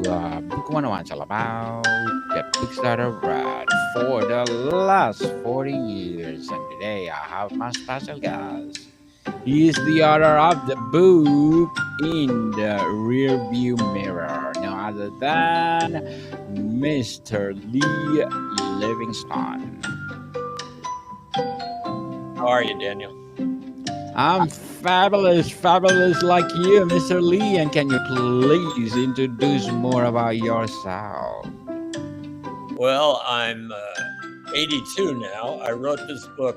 Book 101 is all about the books that I've read for the last 40 years. And today I have my special guest. He is the author of the book In the Rearview Mirror, no other than Mr. Lee Livingston. How are you, Daniel? I'm fabulous, fabulous like you, Mr. Lee. And can you please introduce more about yourself? Well, I'm 82 now. I wrote this book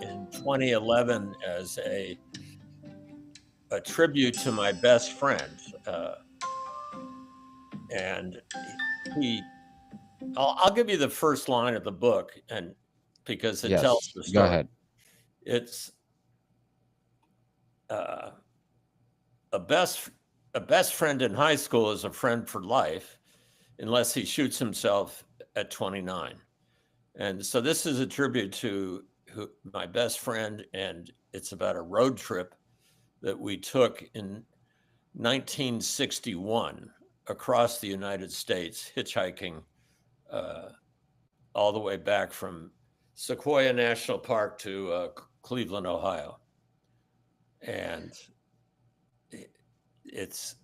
in 2011 as a tribute to my best friend, uh, and he. I'll give you the first line of the book, and because it tells Yes, the go story. ahead. It's uh, a best a best friend in high school is a friend for life, unless he shoots himself at 29. And so this is a tribute to my best friend, and it's about a road trip that we took in 1961 across the United States, hitchhiking uh, all the way back from Sequoia National Park to Cleveland, Ohio. And it's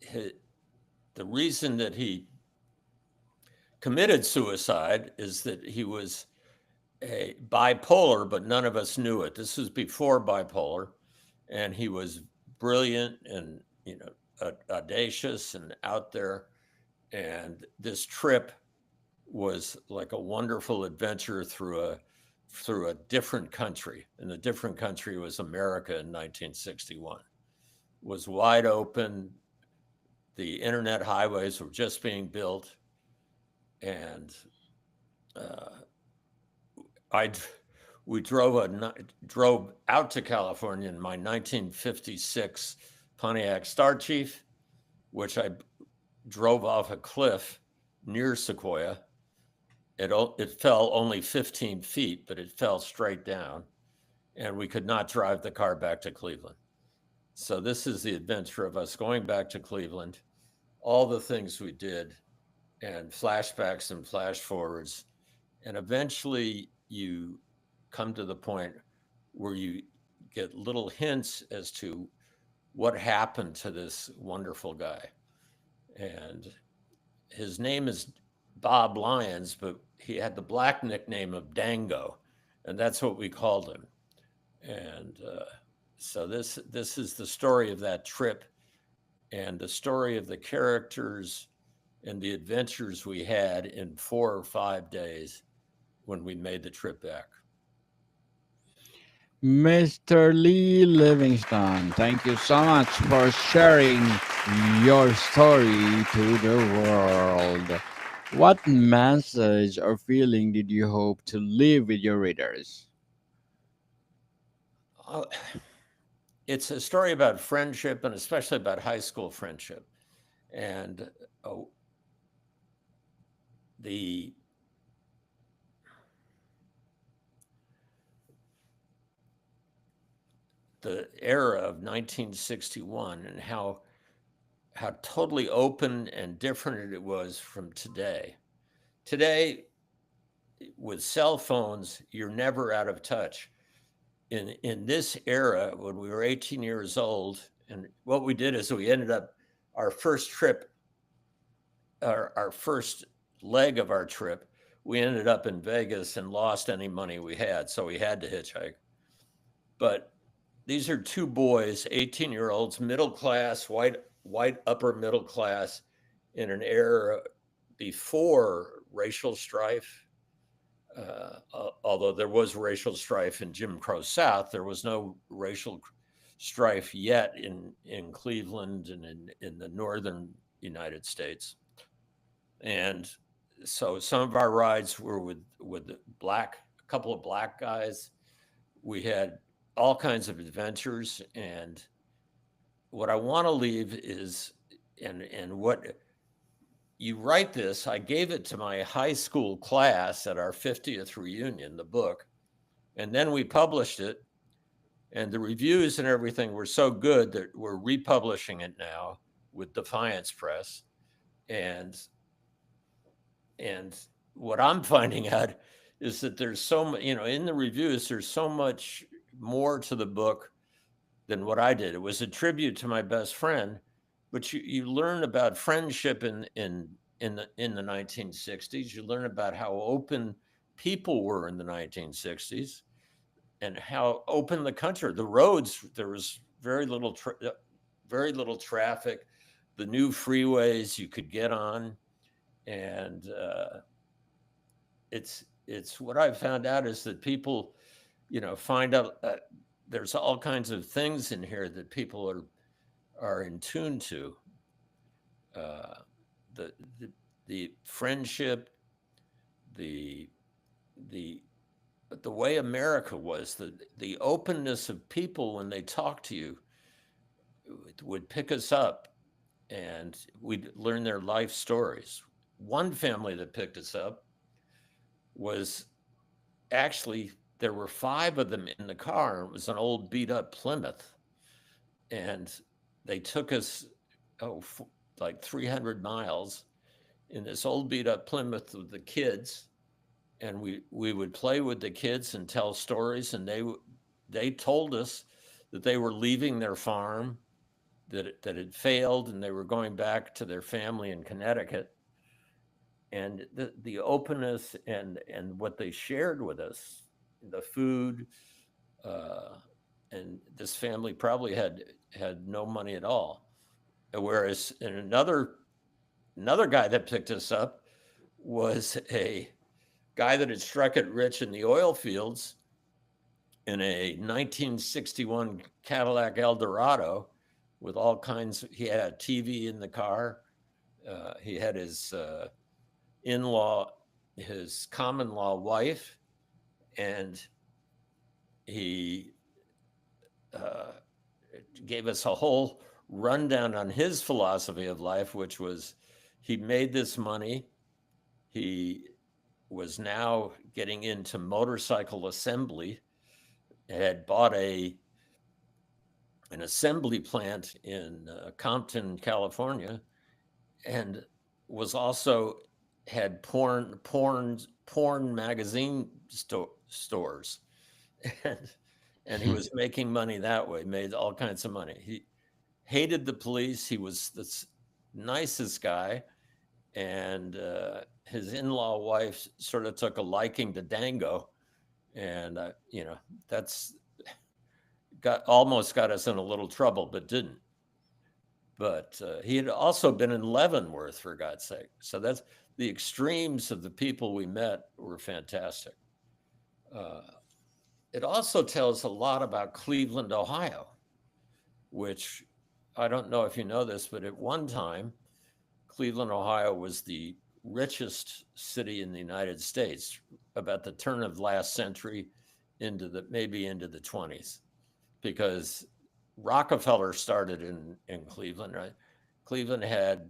the reason that he committed suicide is that he was a bipolar, but none of us knew it. This was before bipolar, and he was brilliant and audacious and out there. And this trip was like a wonderful adventure through a different country, and the different country was America in 1961. It was wide open. The internet highways were just being built, and uh, I we drove out to California in my 1956 Pontiac Star Chief, which I drove off a cliff near Sequoia. It fell only 15 feet, but it fell straight down, and we could not drive the car back to Cleveland. So this is the adventure of us going back to Cleveland, all the things we did, and flashbacks and flash forwards, and eventually you come to the point where you get little hints as to what happened to this wonderful guy. And his name is Bob Lyons, but he had the black nickname of Dango, and that's what we called him. And so this is the story of that trip and the story of the characters and the adventures we had in 4 or 5 days when we made the trip back. Mr. Lee Livingston, thank you so much for sharing your story to the world. What message or feeling did you hope to leave with your readers? Uh, it's a story about friendship, and especially about high school friendship. And the the era of 1961 and how totally open and different it was from today. Today, with cell phones, you're never out of touch. In this era, when we were 18 years old, and what we did is we ended up our first trip, our first leg of our trip, we ended up in Vegas and lost any money we had, so we had to hitchhike. But these are two boys, 18-year-olds, middle class, white upper middle class, in an era before racial strife. Although there was racial strife in Jim Crow South, there was no racial strife yet in Cleveland and in the northern United States. And so some of our rides were with a couple of black guys. We had all kinds of adventures, and what I want to leave is, and what you write this, I gave it to my high school class at our 50th reunion, the book, and then we published it, and the reviews and everything were so good that we're republishing it now with Defiance Press. and and what I'm finding out is that there's so much, in the reviews, there's so much more to the book than what I did. It was a tribute to my best friend, but you learn about friendship in the 1960s. You learn about how open people were in the 1960s and how open the country. The roads, there was very little traffic. The new freeways you could get on, and it's what I found out is that people, find out there's all kinds of things in here that people are in tune to. Uh, the, the the friendship, the the the way America was, the openness of people when they talk to you would pick us up, and we'd learn their life stories. One family that picked us up was actually, there were five of them in the car. It was an old beat up Plymouth, and they took us oh like 300 miles in this old beat up Plymouth with the kids, and we would play with the kids and tell stories, and they told us that they were leaving their farm, that had failed, and they were going back to their family in Connecticut. And the openness and what they shared with us, the food, uh, and this family probably had no money at all. Whereas in another guy that picked us up was a guy that had struck it rich in the oil fields in a 1961 Cadillac Eldorado with all kinds. He had a TV in the car. He had his in-law, his common law wife, and he uh, gave us a whole rundown on his philosophy of life, which was he made this money. He was now getting into motorcycle assembly, had bought an assembly plant in Compton, California, and was also had porn magazine stores, and he was making money that way. Made all kinds of money. He hated the police. He was the nicest guy, and his in-law wife sort of took a liking to Dango, and that's almost got us in a little trouble, but didn't. But he had also been in Leavenworth, for God's sake. So that's the extremes of the people we met were fantastic. Uh, it also tells a lot about Cleveland, Ohio, which I don't know if you know this, but at one time, Cleveland, Ohio was the richest city in the United States about the turn of last century maybe into the 20s, because Rockefeller started in Cleveland, right? Cleveland had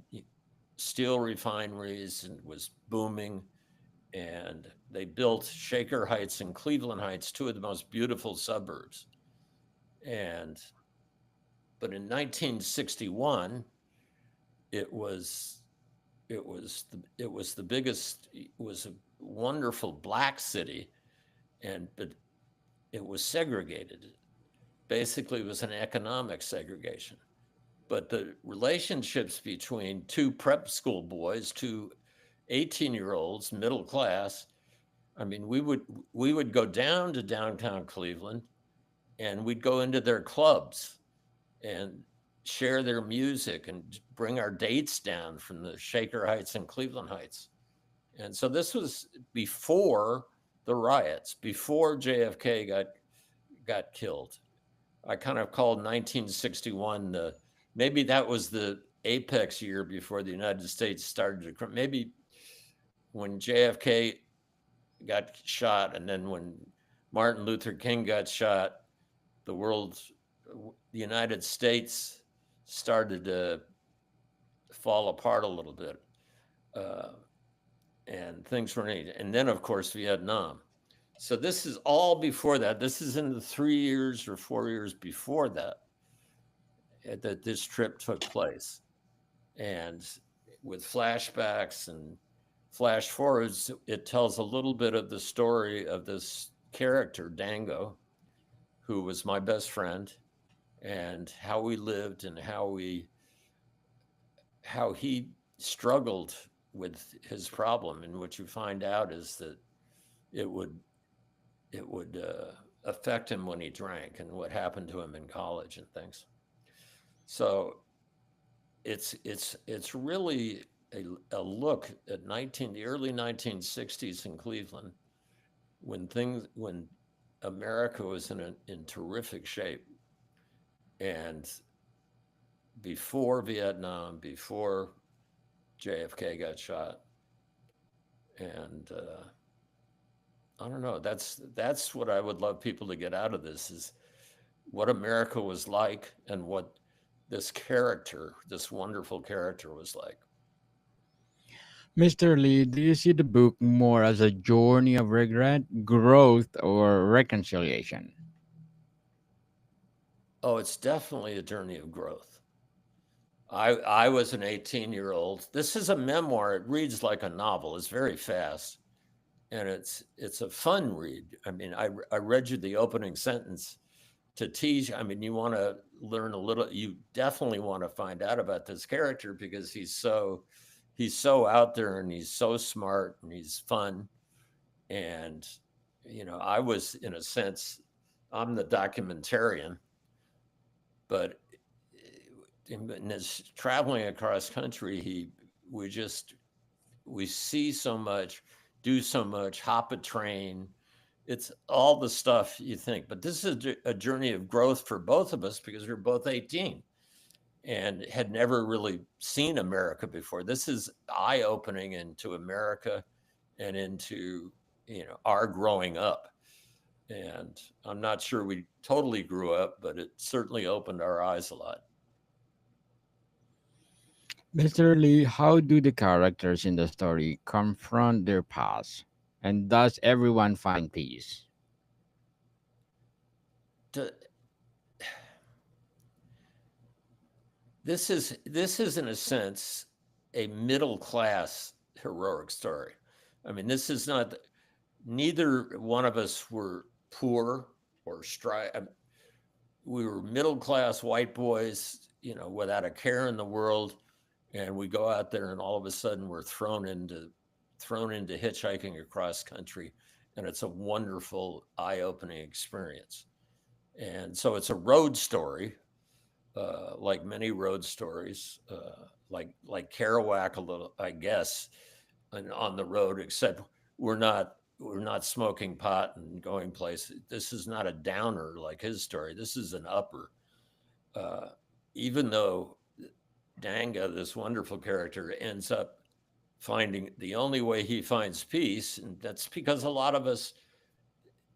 steel refineries and was booming, and they built Shaker Heights and Cleveland Heights, two of the most beautiful suburbs. And but in 1961, it was the biggest. It was a wonderful black city, but it was segregated. Basically, it was an economic segregation. But the relationships between two prep school boys, two 18-year-olds, middle class. I mean, we would go down to downtown Cleveland, and we'd go into their clubs and share their music and bring our dates down from the Shaker Heights and Cleveland Heights. And so this was before the riots, before JFK got killed. I kind of called 1961 maybe that was the apex year before the United States started to. Maybe when JFK got shot, and then when Martin Luther King got shot, the United States started to fall apart a little bit, uh, and things were neat. And then, of course, Vietnam. So this is all before that. This is in the 3 years or 4 years before that this trip took place. And with flashbacks and flash forwards, it tells a little bit of the story of this character, Dango, who was my best friend, and how we lived and how he struggled with his problem. And what you find out is that it would it would affect him when he drank and what happened to him in college and things. So it's really a look at the early 1960s in Cleveland, when America was in terrific shape, and before Vietnam, before JFK got shot, and I don't know. That's what I would love people to get out of this, is what America was like and what this character, this wonderful character, was like. Mr. Lee, do you see the book more as a journey of regret, growth, or reconciliation? Oh, it's definitely a journey of growth. I was an 18-year-old. This is a memoir. It reads like a novel. It's very fast, and it's a fun read. I mean, I read you the opening sentence to tease. I mean, you want to learn a little. You definitely want to find out about this character because he's so out there and he's so smart and he's fun. And I was, in a sense, I'm the documentarian, but in his traveling across country, we just we see so much, do so much, hop a train. It's all the stuff you think. But this is a journey of growth for both of us because we're both 18 and had never really seen America before. This is eye opening into America and into our growing up. And I'm not sure we totally grew up, but it certainly opened our eyes a lot. Mr. Lee, how do the characters in the story confront their past? And does everyone find peace? To, this is in a sense a middle class heroic story. I mean, this is not, neither one of us were poor or we were middle class white boys, without a care in the world, and we go out there and all of a sudden we're thrown into hitchhiking across country, and it's a wonderful eye-opening experience. And so it's a road story, like many road stories, like Kerouac a little, I guess, and on the road, except we're not smoking pot and going places. This is not a downer like his story. This is an upper. Uh, Even though Danga, this wonderful character, ends up finding the only way he finds peace, and that's because a lot of us,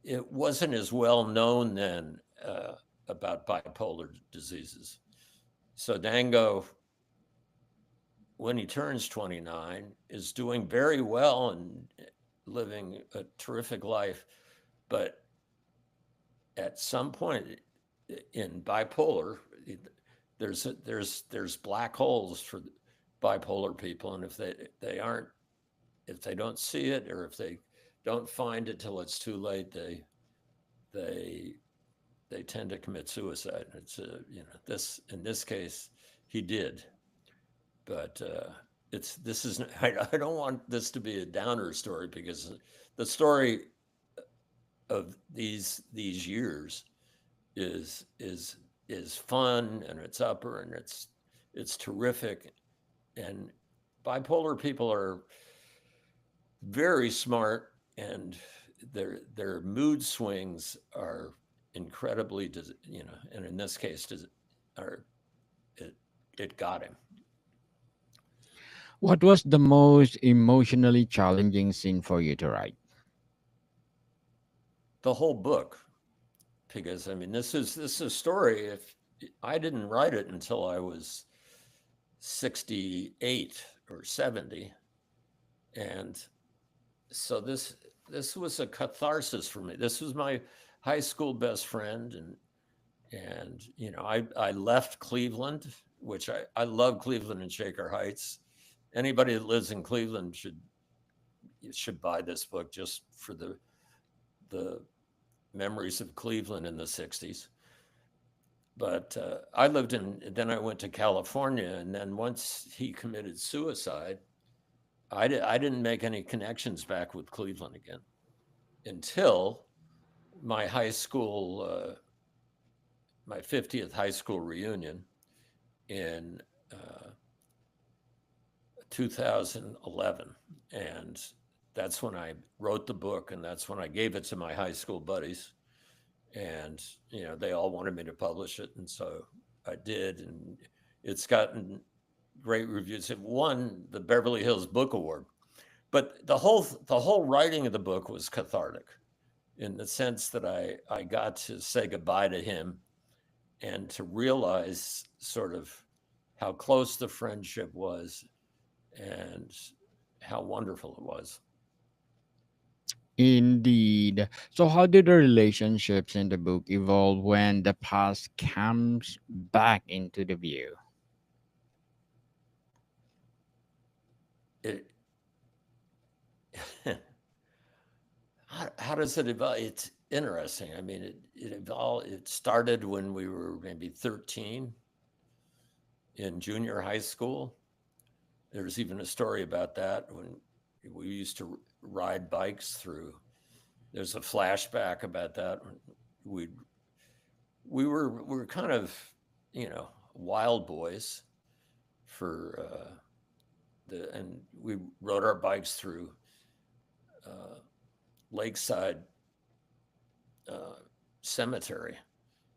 it wasn't as well known then about bipolar diseases. So Dango, when he turns 29, is doing very well and living a terrific life. But at some point in bipolar, there's black holes for bipolar people, and if they don't see it, or if they don't find it till it's too late, they they tend to commit suicide. It's this in this case he did, but it's this is I don't want this to be a downer story, because the story of these years is fun, and it's upper, and it's terrific. And bipolar people are very smart, and their mood swings are incredibly, and in this case, are it it got him. What was the most emotionally challenging scene for you to write? The whole book, because I mean, this is a story. If I didn't write it until I was 68 or 70, and so this was a catharsis for me. This was my high school best friend, and I left Cleveland, which I love Cleveland and Shaker Heights. Anybody that lives in Cleveland should buy this book just for the memories of Cleveland in the 60s. But I lived then I went to California. And then once he committed suicide, I didn't make any connections back with Cleveland again until my high school, my 50th high school reunion in uh, 2011. And that's when I wrote the book, and that's when I gave it to my high school buddies. And, they all wanted me to publish it. And so I did. And it's gotten great reviews. It won the Beverly Hills Book Award. But the whole writing of the book was cathartic in the sense that I got to say goodbye to him and to realize sort of how close the friendship was and how wonderful it was. Indeed. So, how did the relationships in the book evolve when the past comes back into the view? It, how does it evolve? It's interesting. I mean, it evolved. It started when we were maybe 13 in junior high school. There's even a story about that when we used to ride bikes through. There's a flashback about that. We we were kind of wild boys for and we rode our bikes through uh, Lakeside uh, Cemetery,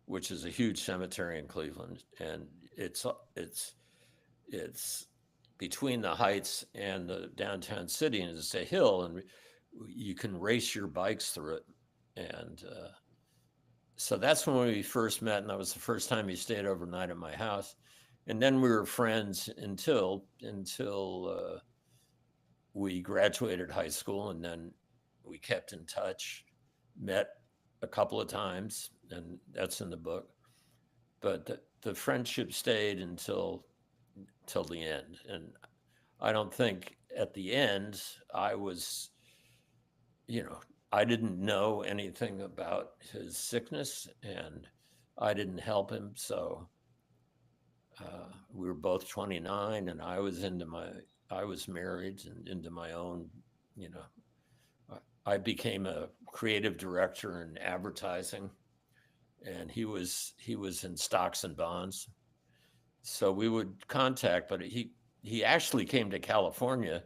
which is a huge cemetery in Cleveland, and it's it's between the Heights and the downtown city, and it's a hill, and you can race your bikes through it. And so that's when we first met, and that was the first time he stayed overnight at my house. And then we were friends until we graduated high school, and then we kept in touch, met a couple of times, and that's in the book. But the friendship stayed until till the end. And I don't think at the end I was, you know, I didn't know anything about his sickness, and I didn't help him. So we were both 29, and I was married and into my own, you know, I became a creative director in advertising, and he was in stocks and bonds. So we would contact, but he actually came to California,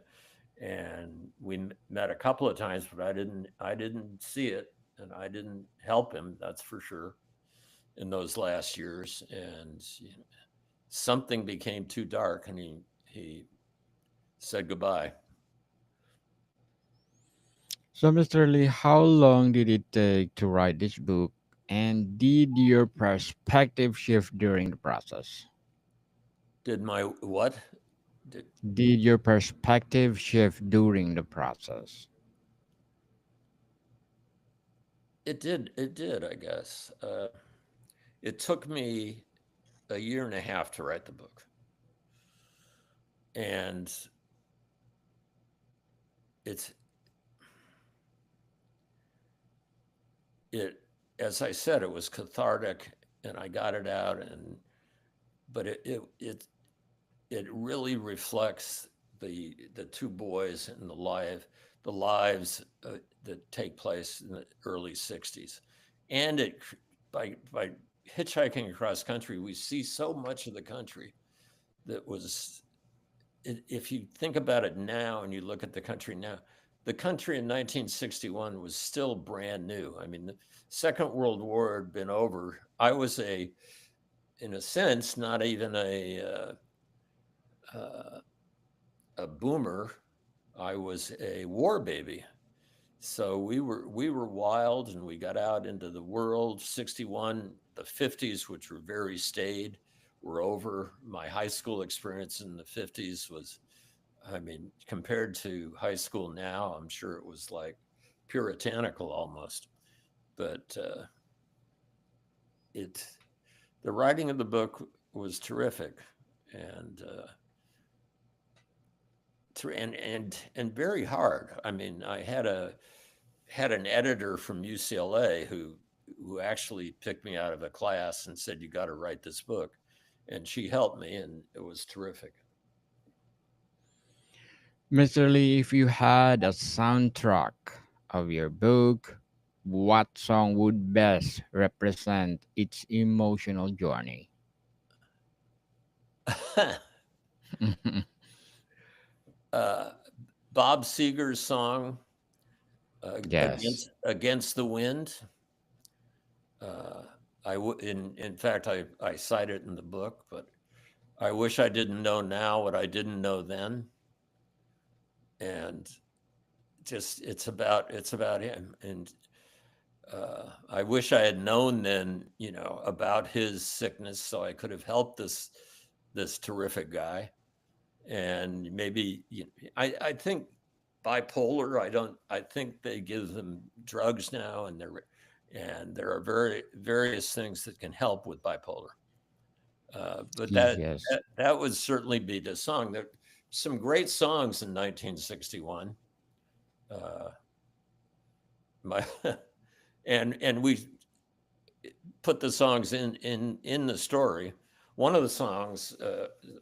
and we met a couple of times, but I didn't see it, and I didn't help him. That's for sure. In those last years, and something became too dark, and he said goodbye. So, Mr. Lee, how long did it take to write this book? And did your perspective shift during the process? Did my what? Did, Did your perspective shift during the process? it did. It did. I guess it took me a year and a half to write the book, and it's it. As I said, it was cathartic, and I got it out, and but it really reflects the two boys and the lives that take place in the early 60s. And it by hitchhiking across country, we see so much of the country that was, if you think about it now and you look at the country now, the country in 1961 was still brand new. I mean, the Second World War had been over. I was in a sense, not even uh, a boomer. I was a war baby. So we were wild, and we got out into the world. 61, the 50s, which were very staid, were over. My high school experience in the 50s was, I mean, compared to high school now, I'm sure it was like puritanical almost. But it the writing of the book was terrific, and and very hard. I mean, I had an editor from UCLA who actually picked me out of a class and said, "You got to write this book," and she helped me, and it was terrific. Mr. Lee, if you had a soundtrack of your book, what song would best represent its emotional journey? uh, Bob Seger's song Yes. Against the Wind." Uh, in fact, I cite it in the book, but I wish I didn't know now what I didn't know then, and just it's about him. And I wish I had known then, about his sickness, so I could have helped this terrific guy. And maybe I think bipolar. I think they give them drugs now, and there are various things that can help with bipolar. But Yes. that would certainly be the song. There some great songs in 1961. Uh, my and we put the songs in the story. One of the songs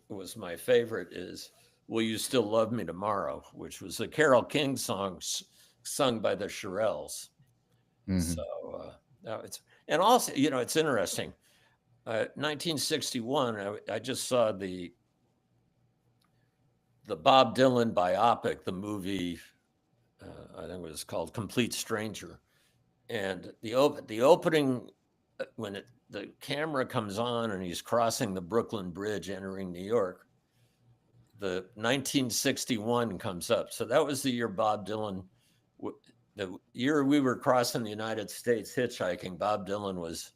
was my favorite is "Will You Still Love Me Tomorrow," which was a Carole King song sung by the Shirelles. So Mhm. now it's and also it's interesting. 1961, I just saw the Bob Dylan biopic, the movie. I think it was called Complete Stranger, and the opening when the camera comes on and he's crossing the Brooklyn Bridge, entering New York. The 1961 comes up, so that was the year Bob Dylan. The year we were crossing the United States hitchhiking, Bob Dylan was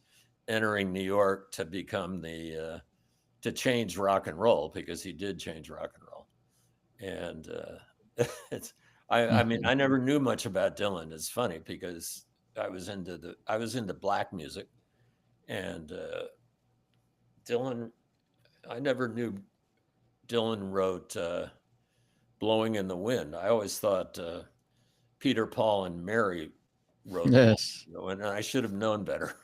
entering New York to become to change rock and roll, because he did change rock and roll. And it's I mean I never knew much about Dylan. It's funny because I was into black music, and Dylan I never knew Dylan wrote "Blowing in the Wind." I always thought Peter, Paul, and Mary wrote "Blowing Yes. in the Wind," and I should have known better.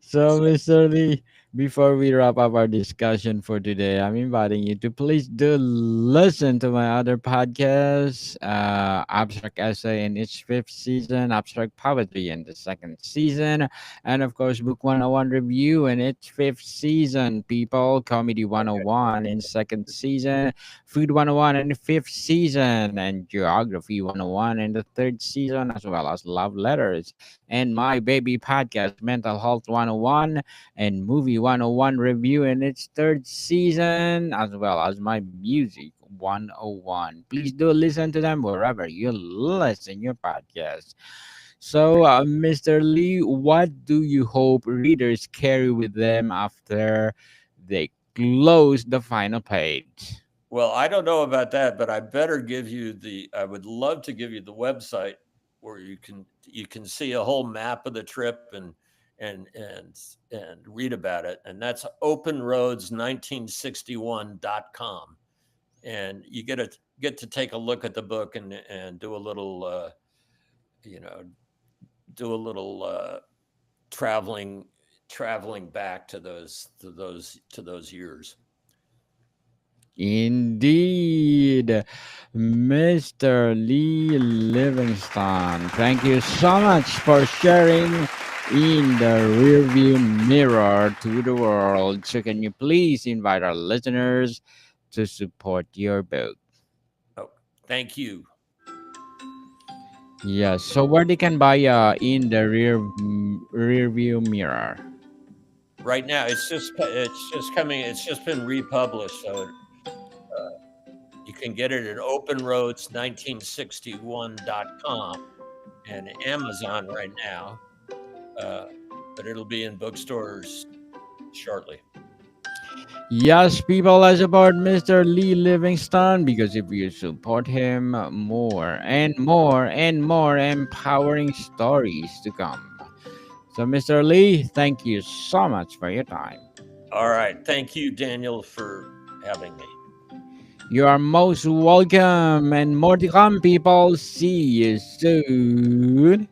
So, So, Mr. Lee, before we wrap up our discussion for today, I'm inviting you to please do listen to my other podcast, Abstract Essay in its fifth season, Abstract Poetry in the second season, and of course, Book 101 Review in its fifth season, People, Comedy okay. 101 in second season, Food 101 in the fifth season, and Geography 101 in the third season, as well as Love Letters and my baby podcast, Mental Health 101 and Movie 101 Review in its third season, as well as my Music 101. Please do listen to them wherever you listen your podcast. So, Mr. Lee, what do you hope readers carry with them after they close the final page? Well, I don't know about that, but I better give you I would love to give you the website where you can see a whole map of the trip and and and read about it. And that's openroads1961.com. And you get to take a look at the book and do a little you know, do a little traveling back to those years. Indeed, Mr. Lee Livingston. Thank you so much for sharing in the rearview mirror to the world. So, can you please invite our listeners to support your book? Oh, thank you. Yes. So, where they can buy in the rearview mirror? Right now, it's just coming. It's just been republished, so you can get it at openroads1961.com and Amazon right now. Uh, but it'll be in bookstores shortly. Yes, people, let's support Mr. Lee Livingston because if you support him, more and more and more empowering stories to come. So, Mr. Lee, thank you so much for your time. All right. Thank you, Daniel, for having me. You are most welcome and more to come, people. See you soon.